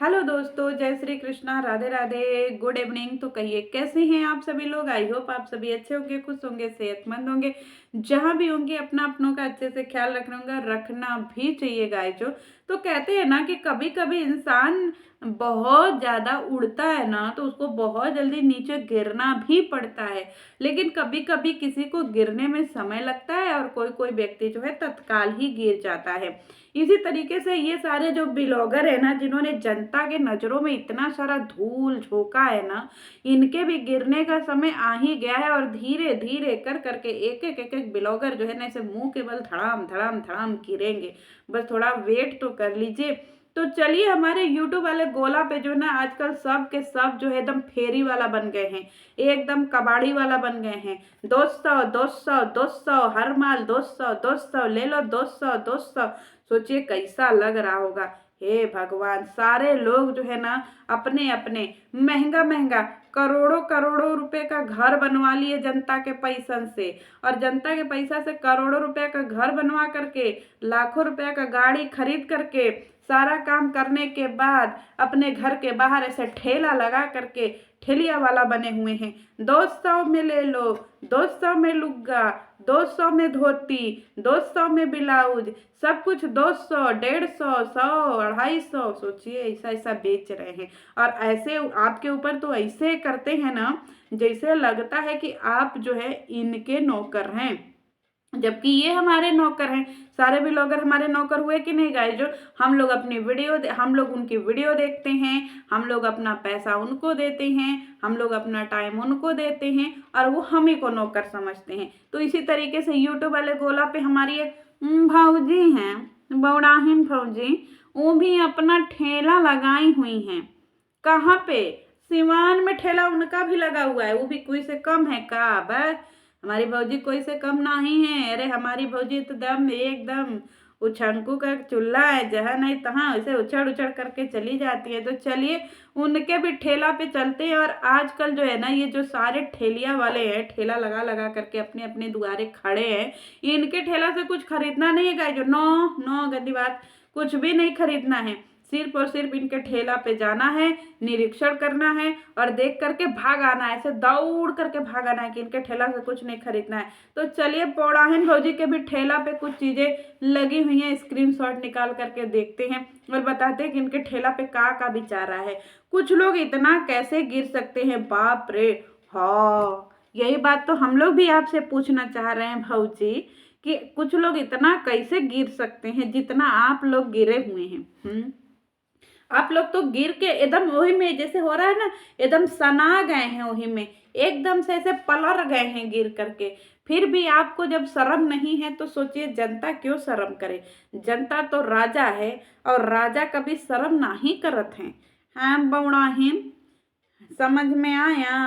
Hello दोस्तों, जय Shri Krishna, Radhe Radhe, good evening. तो कहिए कैसे हैं आप सभी लोग। आई होप आप सभी अच्छे होंगे, खुश होंगे, सेहतमंद होंगे। जहां भी होंगे अपना अपनों का अच्छे से ख्याल रखना होगा, रखना भी चाहिए गाइस। जो तो कहते हैं ना कि कभी कभी इंसान बहुत ज्यादा उड़ता है ना तो उसको बहुत जल्दी नीचे गिरना भी पड़ता है। लेकिन कभी कभी किसी को गिरने में समय लगता है और कोई कोई व्यक्ति जो है तत्काल ही गिर जाता है। इसी तरीके से ये सारे जो ब्लॉगर है ना, जिन्होंने जनता के नजरों में इतना सारा धूल झोंका है ना, इनके भी गिरने का समय आ ही गया है। और धीरे धीरे कर करके एक एक ब्लॉगर जो है ना, ऐसे मुंह के बल धड़ाम धड़ाम धड़ाम गिरेंगे। बस थोड़ा वेट तो कर लीजिए। तो चलिए, हमारे यूट्यूब वाले गोला पे जो ना आजकल सब के सब जो है एकदम फेरी वाला बन गए हैं, एकदम कबाड़ी वाला बन गए हैं। 200 200 200 हर माल 200 200 ले लो, 200 200। सोचिए कैसा लग रहा होगा। हे भगवान, सारे लोग जो है ना अपने अपने महंगा महंगा करोड़ों करोड़ों रुपए का घर बनवा लिए जनता के पैसा से। और जनता के पैसा से करोड़ों रुपए का घर बनवा करके, लाखों रुपए का गाड़ी खरीद करके, सारा काम करने के बाद अपने घर के बाहर ऐसे ठेला लगा करके ठेलिया वाला बने हुए हैं। 200 में ले लो, 200 में लुग्गा, 200 में धोती, 200 में ब्लाउज, सब कुछ 200 150 100 250। सोचिए ऐसा ऐसा बेच रहे हैं। और ऐसे आपके ऊपर तो ऐसे करते हैं ना, जैसे लगता है कि आप जो है इनके नौकर हैं, जबकि ये हमारे नौकर हैं। सारे ब्लॉगर हमारे नौकर हुए कि नहीं गाइस। जो हम लोग उनकी वीडियो देखते हैं, हम लोग अपना पैसा उनको देते हैं, हम लोग अपना टाइम उनको देते हैं और वो हम ही को नौकर समझते हैं। तो इसी तरीके से यूट्यूब वाले गोला पे हमारी एक भौजी हैं, बौड़ाहिन भौजी। वो भी अपना ठेला लगाई हुई हैं। कहाँ पे? सिवान में ठेला उनका भी लगा हुआ है। वो भी कोई से कम है का? बस हमारी भौजी कोई से कम नहीं है। अरे हमारी भौजी तो दम एकदम उछंकू का चूल्हा है, जहाँ नहीं तहाँ ऐसे उछड़ उछड़ करके चली जाती है। तो चलिए, उनके भी ठेला पे चलते हैं। और आजकल जो है ना, ये जो सारे ठेलिया वाले हैं, ठेला लगा लगा करके अपने अपने दुआरे खड़े हैं, इनके ठेला से कुछ खरीदना नहीं है गाइस। जो नो नो गंदी बात, कुछ भी नहीं खरीदना है। सिर्फ और सिर्फ इनके ठेला पे जाना है, निरीक्षण करना है और देख करके भाग आना है। ऐसे दौड़ करके भाग आना है कि इनके ठेला से कुछ नहीं खरीदना है। तो चलिए, पौड़ाहिन भौजी के भी ठेला पे कुछ चीजें लगी हुई हैं, स्क्रीनशॉट निकाल करके देखते हैं और बताते हैं कि इनके ठेला पे का बेचारा है। कुछ लोग इतना कैसे गिर सकते हैं, बाप रे। हाँ, यही बात तो हम लोग भी आपसे पूछना चाह रहे हैं भौजी, कि कुछ लोग इतना कैसे गिर सकते हैं जितना आप लोग गिरे हुए हैं। आप लोग तो गिर के एकदम वही में जैसे हो रहा है ना, एकदम सना गए हैं वही में, एकदम से ऐसे पलर गए हैं गिर करके। फिर भी आपको जब शर्म नहीं है तो सोचिए जनता क्यों शर्म करे। जनता तो राजा है और राजा कभी शर्म नहीं करत हैं। हाँ बौड़ाहिन, समझ में आया।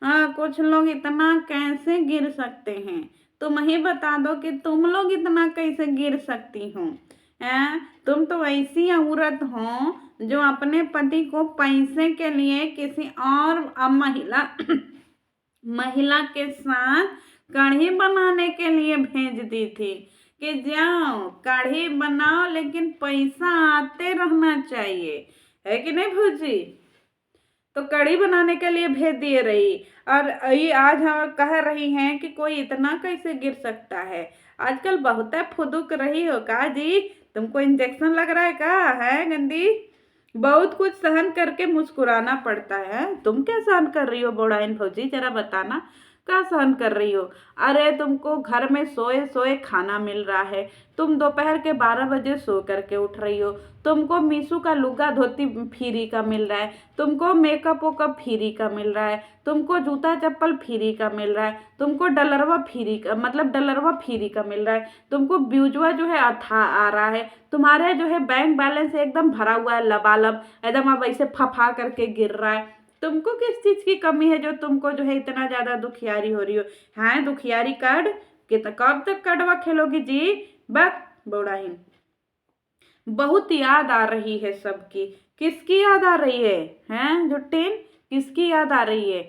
हाँ, कुछ लोग इतना कैसे गिर सकते हैं। तुम ही बता दो कि तुम लोग इतना कैसे गिर सकती हो। हैं, तुम तो ऐसी औरत हो जो अपने पति को पैसे के लिए किसी और महिला महिला के साथ कढ़ी बनाने के लिए भेज दी थी कि जाओ कढ़ी बनाओ, लेकिन पैसा आते रहना चाहिए। है कि नहीं भूजी? तो कढ़ी बनाने के लिए भेज दिए रही। और ये आज हम कह रही हैं कि कोई इतना कैसे गिर सकता है। आजकल बहुत फुदुक रही हो का जी? तुमको इंजेक्शन लग रहा है का? है गंदी, बहुत कुछ सहन करके मुस्कुराना पड़ता है। तुम क्या सहन कर रही हो बोड़ाइन भौजी, जरा बताना। क्या सहन कर रही हो? अरे तुमको घर में सोए सोए खाना मिल रहा है, तुम दोपहर के 12 बजे सो करके उठ रही हो। तुमको मीशू का लुगा धोती फ्री का मिल रहा है, तुमको मेकअप वेकअप फ्री का मिल रहा है, तुमको जूता चप्पल फ्री का मिल रहा है, तुमको डलरवा फ्री का मतलब डलरवा फ्री का मिल रहा है, तुमको ब्यूजवा जो है अथा आ रहा है, तुम्हारे जो है बैंक बैलेंस एकदम भरा हुआ है लबालब, एकदम अब ऐसे फफा करके गिर रहा है। तुमको किस चीज की कमी है जो तुमको जो है इतना ज्यादा दुखियारी हो रही हो? हैं दुखियारी कार्ड कब तक कार्डवा खेलोगी जी? बक बौड़ाही, बहुत याद आ रही है सबकी। किसकी याद आ रही है? हैं जुट्टीन, किसकी याद आ रही है?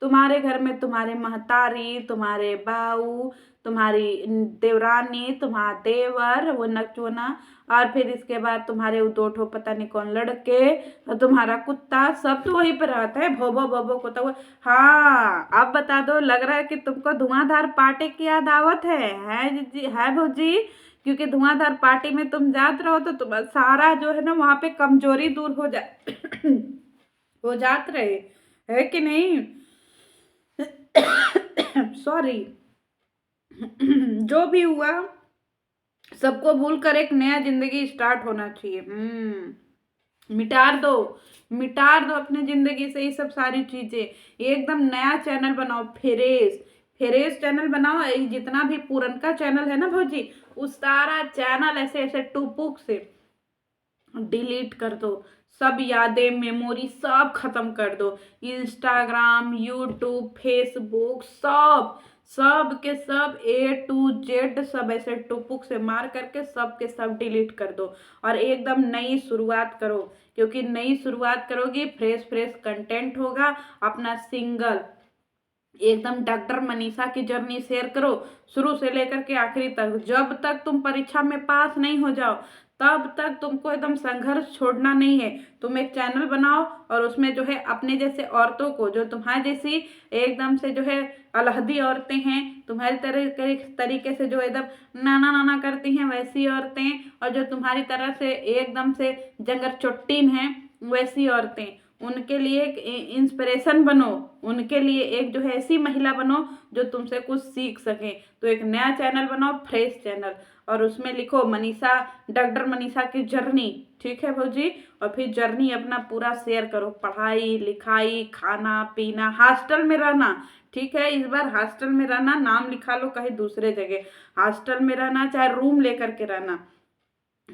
तुम्हारे घर में तुम्हारे महतारी, तुम्हारे बाऊ, तुम्हारी देवरानी, तुम्हारा देवर वो नचोना, और फिर इसके बाद तुम्हारे वो 2 ठो पता नहीं कौन लड़के और तुम्हारा कुत्ता सब तो वहीं पर रहता है, भोबो भोबो कुत्ता हुआ। हाँ अब बता दो, लग रहा है कि तुमको धुआंधार पार्टी की याद आवत है जी, है भौजी? क्योंकि धुआंधार पार्टी में तुम जात रहो तो तुम सारा जो है ना वहां पे कमजोरी दूर हो जा हो जात रहे, है कि नहीं? सॉरी। जो भी हुआ सबको भूल कर एक नया जिंदगी स्टार्ट होना चाहिए। मिटार दो, मिटार दो अपने जिंदगी से ये सब सारी चीजें, एकदम नया चैनल बनाओ, फ्रेश फ्रेश चैनल बनाओ। ये जितना भी पुरनका चैनल है ना भौजी, उस सारा चैनल ऐसे ऐसे टुपुक से डिलीट कर दो, सब यादें मेमोरी सब खत्म कर दो। इंस्टाग्राम, यूट्यूब, फेसबुक सब सब के सब A to Z सब ऐसे टुपुक से मार करके सब के सब डिलीट कर दो और एकदम नई शुरुआत करो। क्योंकि नई शुरुआत करोगी, फ्रेश फ्रेश कंटेंट होगा। अपना सिंगल एकदम डॉक्टर मनीषा की जर्नी शेयर करो, शुरू से लेकर के आखिरी तक। जब तक तुम परीक्षा में पास नहीं हो जाओ तब तक तुमको एकदम संघर्ष छोड़ना नहीं है। तुम एक चैनल बनाओ और उसमें जो है अपने जैसे औरतों को, जो तुम्हारे जैसी एकदम से जो है अलहदी औरतें हैं, तुम्हारी तरीके से जो एकदम नाना नाना करती हैं वैसी औरतें, और जो तुम्हारी तरह से एकदम से जंगर चुट्टीन हैं वैसी औरतें, उनके लिए एक इंस्पिरेशन बनो। उनके लिए एक जो है ऐसी महिला बनो जो तुमसे कुछ सीख सके। तो एक नया चैनल बनाओ, फ्रेश चैनल, और उसमें लिखो मनीषा, डॉक्टर मनीषा की जर्नी। ठीक है भौजी? और फिर जर्नी अपना पूरा शेयर करो, पढ़ाई लिखाई, खाना पीना, हॉस्टल में रहना। ठीक है, इस बार हॉस्टल में रहना, नाम लिखा लो कहीं दूसरे जगह, हॉस्टल में रहना, चाहे रूम लेकर के रहना।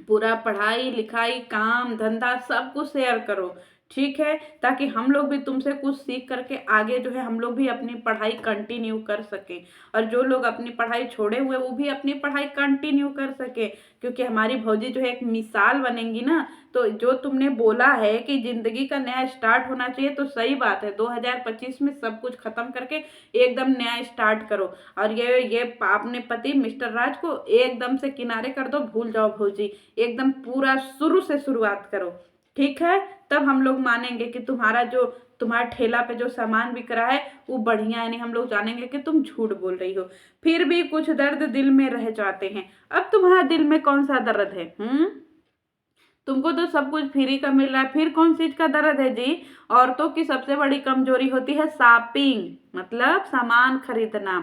पूरा पढ़ाई लिखाई काम धंधा सब कुछ शेयर करो। ठीक है, ताकि हम लोग भी तुमसे कुछ सीख करके आगे जो है हम लोग भी अपनी पढ़ाई कंटिन्यू कर सके, और जो लोग अपनी पढ़ाई छोड़े हुए वो भी अपनी पढ़ाई कंटिन्यू कर सके। क्योंकि हमारी भौजी जो है एक मिसाल बनेंगी ना। तो जो तुमने बोला है कि जिंदगी का नया स्टार्ट होना चाहिए, तो सही बात है, 2025 में सब कुछ खत्म करके एकदम नया स्टार्ट करो। और ये अपने पति मिस्टर राज को एकदम से किनारे कर दो, भूल जाओ भौजी, एकदम पूरा शुरू से शुरुआत करो। ठीक है, तब हम लोग मानेंगे कि तुम्हारा ठेला पे जो सामान बिक रहा है वो बढ़िया है, नहीं हम लोग जानेंगे कि तुम झूठ बोल रही हो। फिर भी कुछ दर्द दिल में रह जाते हैं। अब तुम्हारे दिल में कौन सा दर्द है? तुमको तो सब कुछ फ्री का मिल रहा है, फिर कौन चीज का दर्द है जी? औरतों की सबसे बड़ी कमजोरी होती है शॉपिंग, मतलब सामान खरीदना।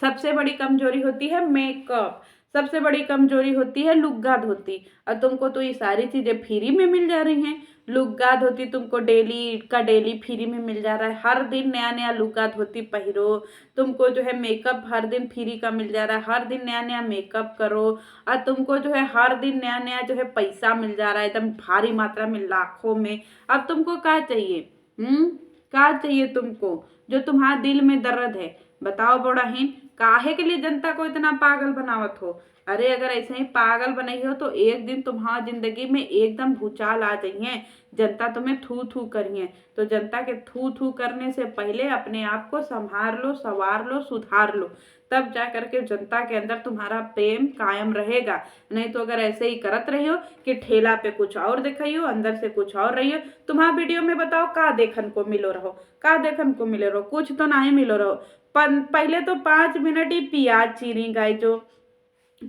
सबसे बड़ी कमजोरी होती है मेकअप। सबसे बड़ी कमजोरी होती है लुग्गा धोती। और तुमको तो ये सारी चीजें फ्री में मिल जा रही हैं। लुग्गा धोती तुमको डेली का डेली फ्री में मिल जा रहा है, हर दिन नया नया लुग्गा धोती पहिरो। तुमको जो है मेकअप हर दिन फ्री का मिल जा रहा है, हर दिन नया नया मेकअप करो। और तुमको जो है हर दिन नया नया जो है पैसा मिल जा रहा है, एकदम भारी मात्रा में, लाखों में। अब तुमको क्या चाहिए? क्या चाहिए तुमको? जो तुम्हारे दिल में दर्द है, बताओ बड़ाहीन, काहे के लिए जनता को इतना पागल बनावत हो? अरे अगर ऐसे ही पागल बनाई हो तो एक दिन तुम्हारी जिंदगी में एकदम भूचाल आ जाइए, जनता तुम्हें थू थू करिए। तो जनता के थू थू करने से पहले अपने आप को संभाल लो, संवार लो, सुधार लो, तब जा करके जनता के अंदर तुम्हारा प्रेम कायम रहेगा। नहीं तो अगर ऐसे ही करत रही हो कि ठेला पे कुछ और दिखाइयो, अंदर से कुछ और रही हो, तुम्हारा वीडियो में बताओ का देखन को मिलो रहो, का देखन को मिले रहो? कुछ तो नहीं मिलो रहो। पहले तो 5 मिनट ही प्याज चीरी गाय, जो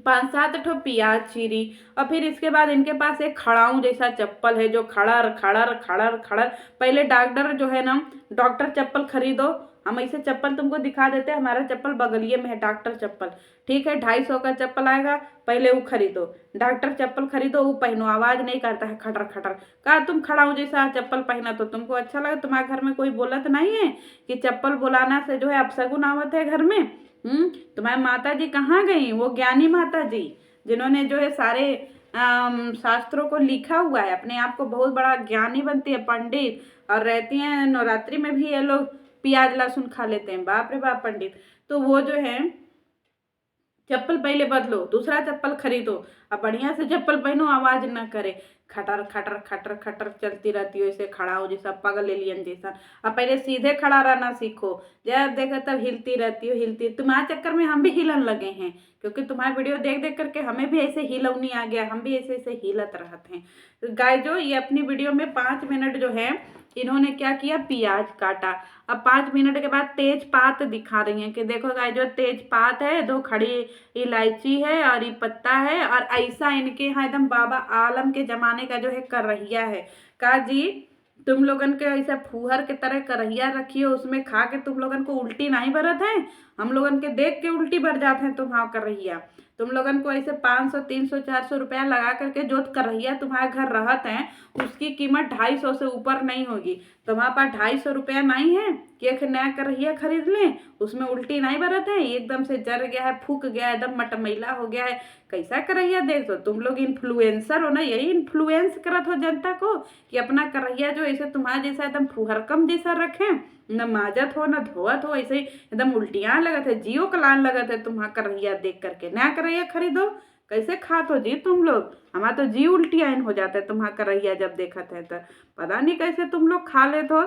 5-7 ठो प्याज चीरी, और फिर इसके बाद इनके पास एक खड़ाऊ जैसा चप्पल है जो खड़र खड़र खड़र खड़र। पहले डॉक्टर जो है ना, डॉक्टर चप्पल खरीदो, हम ऐसे चप्पल तुमको दिखा देते हैं, हमारा चप्पल बगलिए में है डॉक्टर चप्पल। ठीक है, 250 का चप्पल आएगा, पहले वो खरीदो, डॉक्टर चप्पल खरीदो, वो पहनो, आवाज नहीं करता है खटर खटर। का तुम खड़ाऊ जैसा चप्पल पहना तो तुमको अच्छा लगा? तुम्हारे घर में कोई बोला तो नहीं है कि चप्पल बुलाना से जो है अपशगुन आवत है घर में? तुम्हारी माता जी कहाँ गई? वो ज्ञानी माता जी जिन्होंने जो है सारे शास्त्रों को लिखा हुआ है, अपने आप को बहुत बड़ा ज्ञानी बनती है, पंडित, और रहती हैं नवरात्रि में भी ये लोग प्याज लहसुन खा लेते हैं, बाप रे बाप पंडित। तो वो जो है चप्पल पहले बदलो, दूसरा चप्पल खरीदो, अब बढ़िया से चप्पल पहनो, आवाज ना करे। खटर खटर खटर खटर चलती रहती हो, ऐसे खड़ा हो जैसा पागल एलियन जैसा। अब पहले सीधे खड़ा रहना सीखो, जब देखो तब हिलती रहती हो हिलती। तुम्हारे चक्कर में हम भी हिलन लगे हैं, क्योंकि तुम्हारे वीडियो देख देख करके हमें भी ऐसे हिलौनी आ गया, हम भी ऐसे ऐसे हिलत रहते हैं। तो गाय जो ये अपनी वीडियो में 5 मिनट जो है इन्होंने क्या किया, प्याज काटा। अब 5 मिनट के बाद तेज पात दिखा रही हैं कि देखो गाय जो तेज पात है, 2 खड़ी इलायची है और ये पत्ता है, और ऐसा इनके यहाँ एकदम बाबा आलम के जमाने का जो है करहिया है। का जी तुम लोगन के ऐसा फूहर के तरह करहिया रखी हो, उसमें खा के तुम लोगन को उल्टी नहीं बरत है? हम लोगन के देख के उल्टी बढ़ जाते हैं तुम्हारा करहिया। तुम लोगन को ऐसे 500 300 400 रुपया लगा करके जो करहिया तुम्हारे घर रहते हैं उसकी कीमत 250 से ऊपर नहीं होगी। तुम्हारे पास 250 रुपया नहीं है कि एक नया करहिया खरीद लें, उसमें उल्टी नहीं बरत है, एकदम से जर गया है, फूक गया है, एकदम मटमैला हो गया है। कैसा करहिया देख दो, तुम लोग इन्फ्लुएंसर हो ना, यही इन्फ्लुएंस करत हो जनता को कि अपना करहिया जो ऐसे तुम्हारे जैसा एकदम फुहरकम जैसा रखें, न माजत हो न धोवत हो, ऐसे ही एकदम उल्टियाँ लगत है, जियो कलान लगत है तुम्हारा करहिया देख करके। नया करहिया खरीदो, कैसे खात हो जी तुम लोग? हमारा तो जी उल्टियाँ हो जाता है तुम्हारा करहिया जब देखत है तो। पता नहीं कैसे तुम लोग खा लेते हो।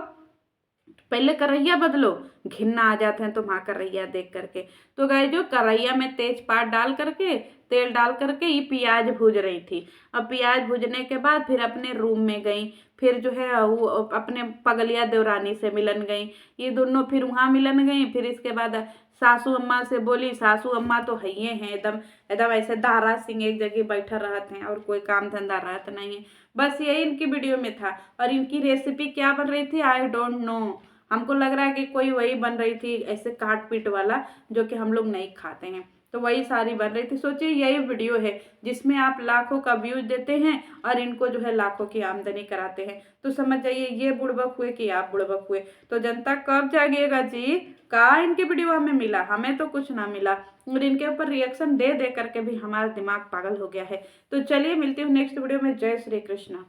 पहले करहिया बदलो, घिन्ना आ जाते हैं तुम्हारा करहिया देख करके। तो गए जो करहिया में तेजपात डाल करके, तेल डाल करके ये प्याज भूज रही थी। अब प्याज भूजने के बाद फिर अपने रूम में गई, फिर जो है वो अपने पगलिया देवरानी से मिलन गई। ये दोनों फिर वहाँ मिलन गई। फिर इसके बाद सासू अम्मा से बोली, सासू अम्मा तो है ही हैं एकदम एकदम ऐसे दारा सिंह एक जगह बैठा रहते हैं और कोई काम धंधा रहता नहीं है। बस यही इनकी वीडियो में था। और इनकी रेसिपी क्या बन रही थी आई डोंट नो, हमको लग रहा है कि कोई वही बन रही थी ऐसे काट पीट वाला जो कि हम लोग नहीं खाते हैं, तो वही सारी बन रही थी। सोचिए यही वीडियो है जिसमें आप लाखों का व्यूज देते हैं और इनको जो है लाखों की आमदनी कराते हैं। तो समझ जाइए ये बुड़बक हुए कि आप बुड़बक हुए। तो जनता कब जागिएगा जी? कहाँ इनके वीडियो हमें मिला? हमें तो कुछ ना मिला, और इनके ऊपर रिएक्शन दे दे करके भी हमारा दिमाग पागल हो गया है। तो चलिए मिलती हूँ नेक्स्ट वीडियो में। जय श्री कृष्णा।